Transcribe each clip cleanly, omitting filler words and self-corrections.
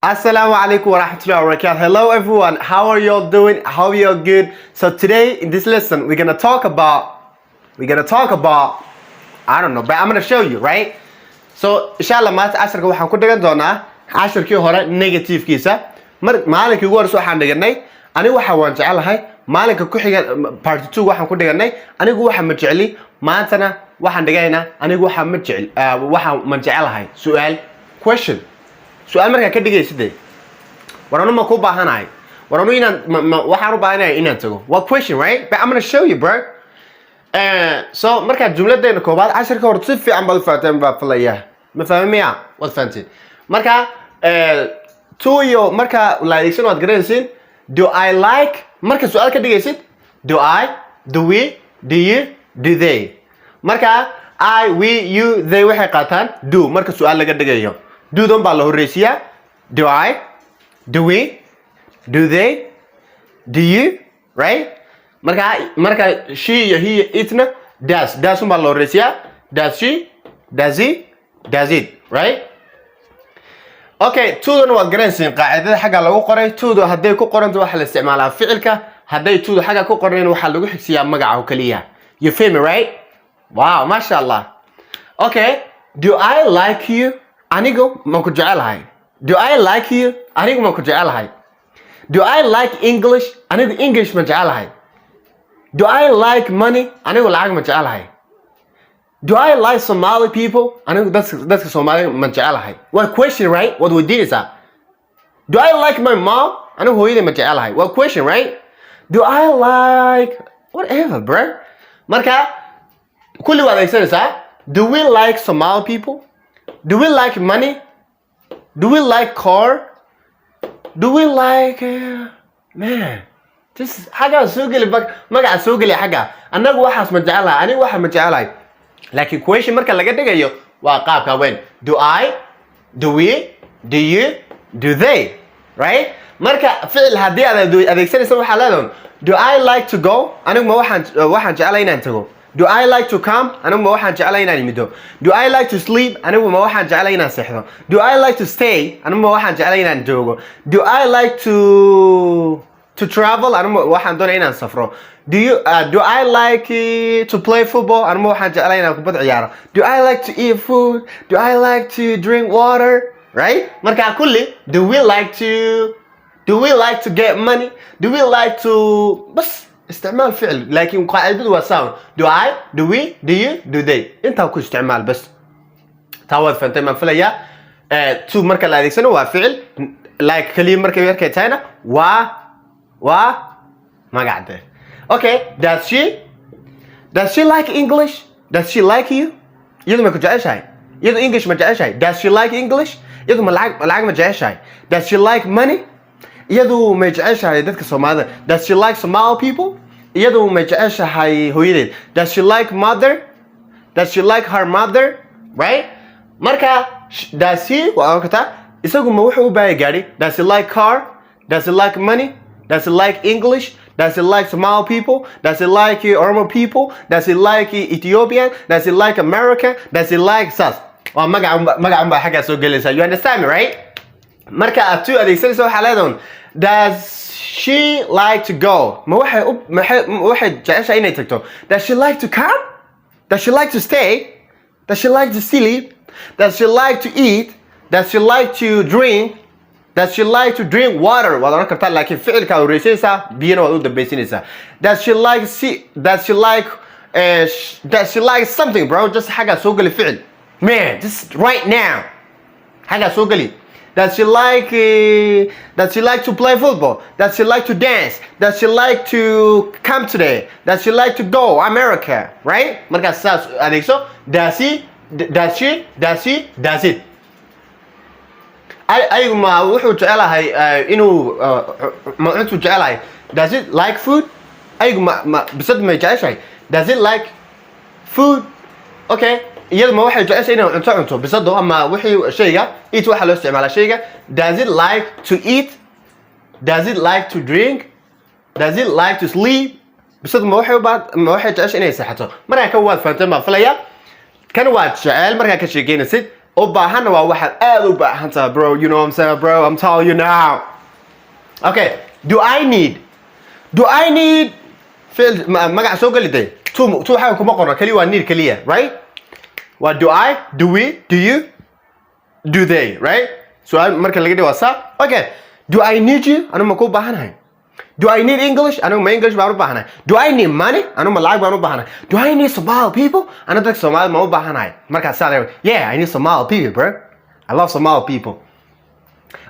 Assalamu alaikum wa rahmatullahi wa barakatuh. Hello everyone, how are y'all doing? How are y'all good? So today in this lesson we're gonna talk about I don't know, but I'm gonna show you, right? So inshallah maanta casharka waxaan ku dhigan doonaa casharkii hore negative-kiisa. Maalinkii ugu horeysa waxaan dhiganay anigu waxa waan jecelahay, maalinka ku xiga part 2 waxaan ku dhiganay anigu waxa ma jeceli, maantana waxaan dhigaynaa anigu waxa ma jecel waxa ma jecelahay. Question. سؤال مركا كدغاي سيده ورانو ما كو باهanahay ورانو inaan waxaan u baahanahay inaan tago what question, right? But I'm going to show you, bro. So marka jumladeena koobaad casharka hor si fiican baad faateen baa falaya ma fahmaya wad fahanteen marka to iyo marka la adeegsan waad garanaysiin do I like marka su'aal ka dhigaysid do I, do we, do you, do they marka I, we, you, they waxay qaataan do marka su'aal laga dhigayo do don baa la horeysiyaa do I, do we, do they, do you, right? marka she iyo he itna does baa la horeysiyaa does she, does he, does it, right? Okay, to-dan waad garanaysiin qaacidada xagga lagu qoray to-da hadday ku qoranto waxa la isticmaalaa ficilka hadday to-da xagga ku qorneen waxa lagu xigsiyaa magaca oo kaliya you feel me, right? Wow, mashallah. Okay, do I like you? Anigu ma ku jecelahay. Do I like you? Anigu ma ku jecelahay. Do I like English? Anigu English ma jecelahay. Do I like money? Anigu lacag ma jecelahay. Do I like Somali people? Anigu dadka Somali ma jecelahay. What question, right? What we did is that. Do I like my mom? Anigu hooyaday ma jecelahay. What question, right? Do I like whatever, bro? Marka kulli waad adeegsanaysaa. Do we like Somali people? Do we like money? Do we like car? Do we like man? Just حاجة سوقي magaca soo gali xaga anagu waxaas ma jecelahay anigu waxa ma jecelahay laakiin question marka laga dhigayo waa qaabka weyn do I, do we, do you, do they, right? marka ficil hadii aad adeegsanayso waxa leedahay do I like to go anigu ma waxaan jecelahay inaan tago do I like to come anigu ma waxaan jecelahay inaan imido do I like to sleep anigu ma waxaan jecelahay inaan seexdo do I like to stay anigu ma waxaan jecelahay inaan joogo do I like to travel anigu waxaan doonay inaan safro do I like to play football anigu waxaan jecelahay inaan kubad ciyaaro do I like to eat food do I like to drink water, right? marka kulli do we like to get money do we like to bas استعمال فعل لكن قاعدته هو sound do I, do we, do you, do they انت كل استعمال بس تعود فانت ما فيها to marka la adeegsano waa ficil like kaliya marka yarkay tahayna waa magacde. Okay, does she like English? Does she like you? iyadu ma ku jeceshahay iyadu English ma jeceshahay does she like English? iyadu ma lacag ma jeceshahay does she like money? iyadu ma jeceshahay dadka Soomaalida does she like Somali people? iyadu ma jeceshahay hooyadeed does she like mother? Does she like her mother, right? marka does he waa kata isagu ma wuxuu u baahay gaari does he like car? Does he like money? Does he like English? Does he like Somali people? Does he like Oromo people? Does he like Ethiopian? Does he like America? Does he like sas waa magacan baa xagga soo gelaysa you understand me, right? marka aad tu adeegsanayso waxa leedahay does she like to go ma waxay jeceshahay inay tagto does she like to come? Does she like to stay? Does she like to sleep? Does she like to eat? Does she like to drink? Does she like to drink water? waad oran kartaa laakiin ficilka u reesaysa biyana waad u dambaysinaysaa does she like something, bro? just xaga soo gali ficil man just right now xaga soo gali does she like to play football? Does she like to dance? Does she like to come today? Does she like to go America, right? marka saas adeegso does he, does she, does it ayagu ma wuxuu jecelahay inuu ma wuxuu jecelahay does it like food ayagu ma bisad ma jeceshahay does it like food? Okay, iyadu ma waxay jeceshahay inay cunto bisado ama wixii shayga eat waxa loo isticmaalaa shayga does it like to eat? Does it like to drink? Does it like to sleep? bisadu ma waxay jeceshahay inay seexato marka ka waad fahanteen ma falaya kan waad jecel marka ka sheekeynaysid u baahanna waa waxaad aad u baahan tahay bro. You know what I'm saying, bro? I'm telling you now. Okay, do I need فعل magac soo gali day tu waxa kuma qorno kaliya waa need kaliya, right? What do I, do we, do you, do they, right? So marka laga dhigo sa. Okay, do I need you? Anu ma ku baahanahay. Do I need English? Anu ma English baan u baahanahay. Do I need money? Anu ma lacag baan u baahanahay. Do I need Somali people? Anu dadka Somali ma u baahanahay. Marka saa yeah, I need Somali people, bro. I love Somali people.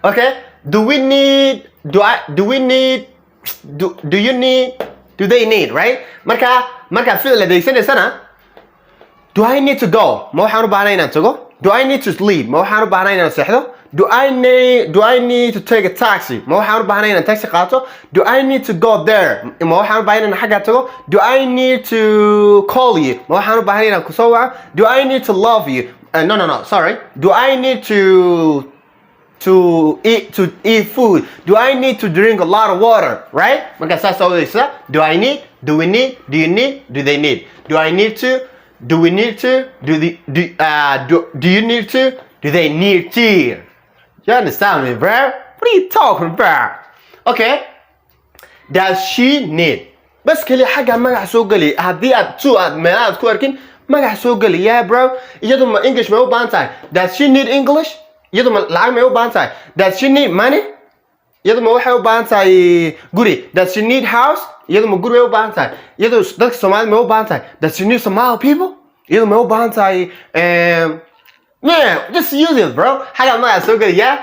Okay, do you need, do they need, right? Marka ficil adeegsanaysana, do I need to go? Ma waxaan u baahnay inaan tago? Do I need to sleep? Ma waxaan u baahnay inaan seexdo? Do I need to take a taxi? Ma waxaan u baahnay inaan taxi qaato? Do I need to go there? Ma waxaan u baahnay inaan xagga tago? Do I need to call you? Ma waxaan u baahnay inaan ku soo waco? Do I need to love you? No, sorry. Do I need to eat food? Do I need to drink a lot of water? Right? Marka saas oo weeysa. Do I need? Do we need? Do you need? Do they need? Do I need to? Do we need to? Do you need to? Do they need to? You understand me, bro? What are you talking about? Okay. Does she need? بس كلي حاجة magac soo gali. Haddii aad meelaad ku arkin magac soo gali. Yeah, bro. Iyadu ma English ma u baahan tahay. Does she need English? Iyadu ma lacag ma u baahan tahay. Does she need money? Iyadu ma waxay u baahan tahay guri. Does she need house? Iyadu ma guri u baahan tahay. Iyadu dadka Soomaali ma u baahan tahay. Does she need Somali people? Iyadu ma u baahan tahay yeah, just use it, bro. Xaga magac soo gali. Yeah,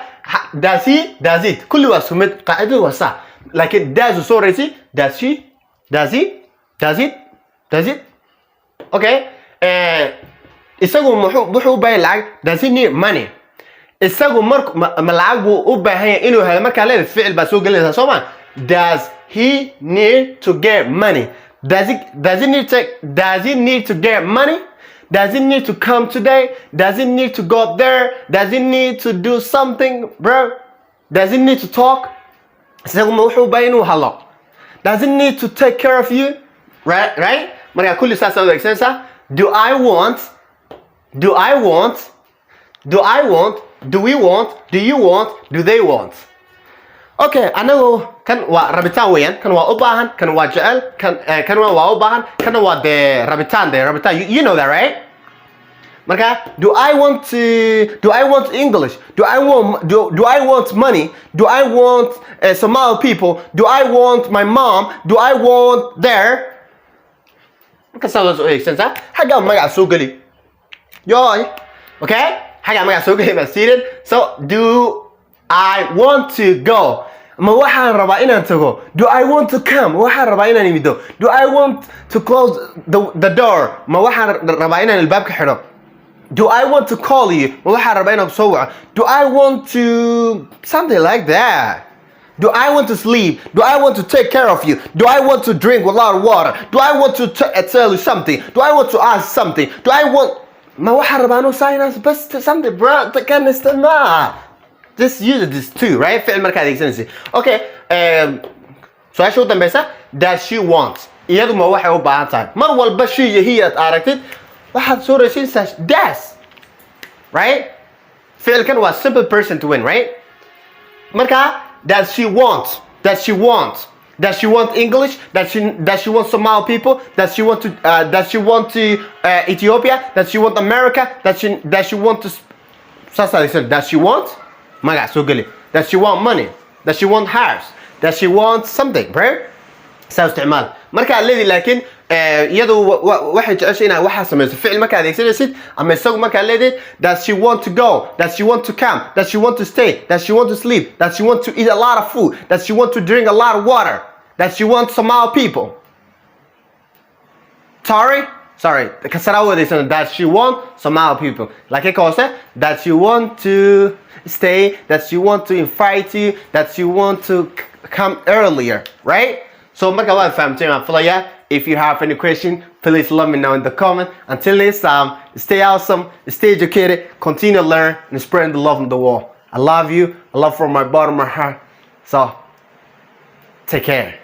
does he, does it, kulli waa sumid qaacidadu waa sax. Laakiin does soo raysi, does she, does he, does it, does it. Okay, isagu wuxuu u baahan lacag. Does he need money? isagu ma lacag buu u baahan yahay inuu helo marka leeyahay ficil baa soo galinaysa Soomaa. Does he need to get money? Does he need to get money? Does he need to come today? Does he need to go there? Does he need to do something, bro? Does he need to talk? isagu ma wuxuu baahan inuu hadlo. Does he need to take care of you? Right? Marka kulli saas oo adeegsanaysa. Do I want? Do we want? Do you want? Do they want? Okay, anagu kan waa rabitaan weeyaan. Kan waa u baahan, kan waa jecel, kan waa u baahan, kan waa rabitaan. You know that, right? Marka, do I want English? Do I want money? Do I want Somali people? Do I want my mom? Do I want there? Marka saas oo eegsanaysa. Xagga magac soo gali. Yoy. Okay? حاجة ما سوق هي مسيرين. So do I want to go? ما واحد ربعنا نتجو. Do I want to come? واحد ربعنا نميدو. Do I want to close the door? ما واحد ربعنا الباب كحرام. Do I want to call you? ما واحد ربعنا بصوع. Do I want to something like that? Do I want to sleep? Do I want to take care of you? Do I want to drink a lot of water? Do I want to tell you something? Do I want to ask something? Do I want ما واحد ربعنا ساينس بس something bro تكن استماع. Just use this too, right? فعل مركز إكسنسي. Okay. سؤال شو تنبسه؟ Does she want? iyadu ma waxay u baahan tahay mar walba shey hiyaad aragtid waxaad soo rashaysaa does, right? ficilkan waa simple person to win, right? marka does she want English? Does she want Somali people? Does she want to Ethiopia? Does she want America? Does she want to does she want magac soo gali. Does she want money? Does she want house? Does she want something, right? saa isticmaal marka leedi laakiin iyadu waxay jeceshay inay waxa sameeyso ficil marka adeegsanaysid ama isagu marka leedi does she want to go? Does she want to come? Does she want to stay? Does she want to sleep? Does she want to eat a lot of food? Does she want to drink a lot of water? Does she want Somali people? Sorry, kasara wadaysan does she want Somali people? Like I say, does she want to stay? Does she want to invite you? Does she want to come earlier, right? So marka waa fahamteen aan filaya. If you have any question, please let me know in the comment. Until next time, stay awesome, stay educated, continue to learn and spread the love in the world. I love you. I love from my bottom of my heart. So take care.